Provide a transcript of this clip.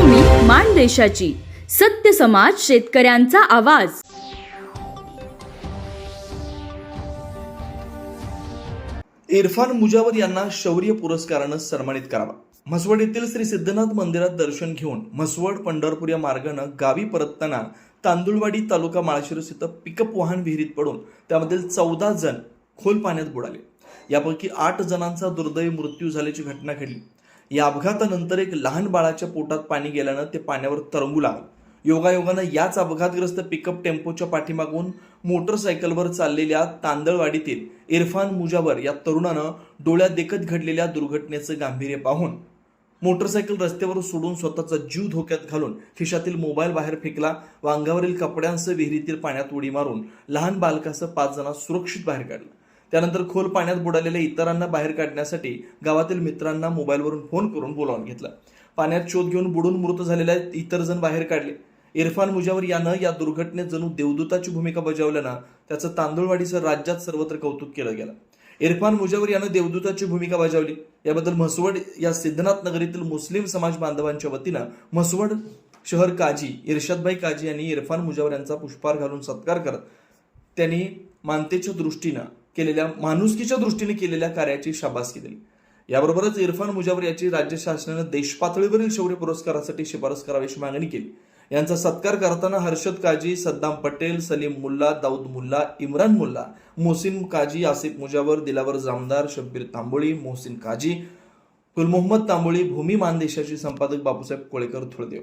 भूमी माणदेशाची, सत्य समाज शेतकऱ्यांचा आवाज। इरफान मुजावर यांना शौर्य पुरस्कारानं सन्मानित करावा। म्हसवड येथील श्री सिद्धनाथ मंदिरात दर्शन घेऊन म्हसवड पंढरपूर या मार्गाने गावी परतताना तांदुळवाडी तालुका माळशिरस इथं पिकअप वाहन विहिरीत पडून त्यामधील 14 जण खोल पाण्यात बुडाले। यापैकी 8 जणांचा दुर्दैवी मृत्यू झाल्याची घटना घडली। या अपघातानंतर एक लहान बाळाच्या पोटात पाणी गेल्यानं ते पाण्यावर तरंगू लागलं। योगायोगानं याच अपघातग्रस्त पिकअप टेम्पोच्या पाठीमागून मोटरसायकलवर चाललेल्या तांदळवाडीतील इरफान मुजावर या तरुणानं डोळ्यात देखत घडलेल्या दुर्घटनेचं गांभीर्य पाहून मोटरसायकल रस्त्यावर सोडून स्वतःचा जीव धोक्यात घालून खिशातील मोबाईल बाहेर फेकला व अंगावरील कपड्यांसह विहिरीतील पाण्यात उडी मारून लहान बालकासह 5 जणांना सुरक्षित बाहेर काढलं। त्यानंतर खोल पाण्यात बुडालेल्या इतरांना बाहेर काढण्यासाठी गावातील मित्रांना मोबाईलवरून फोन करून बोलावून घेतलं। पाण्यात शोध घेऊन बुडून मृत झालेल्या इतर जण बाहेर काढले। इरफान मुजावर यानं या दुर्घटनेत जणू देवदूताची भूमिका बजावल्यानं त्याचं तांदुळवाडीसह राज्यात सर्वत्र कौतुक केलं गेलं। इरफान मुजावर यानं देवदूताची भूमिका बजावली, याबद्दल म्हसवड या सिद्धनाथ नगरीतील मुस्लिम समाज बांधवांच्या वतीनं म्हसवड शहर काजी इर्शादभाई काजी यांनी इरफान मुजावर यांचा पुष्पहार घालून सत्कार करत त्यांनी माणुसकीच्या दृष्टीने केलेल्या कार्याची शाबासकी दिली। याबरोबरच इरफान मुजावर याची राज्य शासनाने देशपातळीवरील शौर्य पुरस्कारासाठी शिफारस करावी अशी मागणी केली। यांचा सत्कार करताना हर्षद काजी, सद्दाम पटेल, सलीम मुल्ला, दाऊद मुल्ला, इम्रान मुल्ला, मोहसिन काजी, आसिफ मुजावर, दिलावर जामदार, शब्बीर तांबोळी, मोहसिन काजी, गुल मोहम्मद तांबोळी, भूमी मानदेशाची संपादक बापूसाहेब कोळेकर थुळदेव।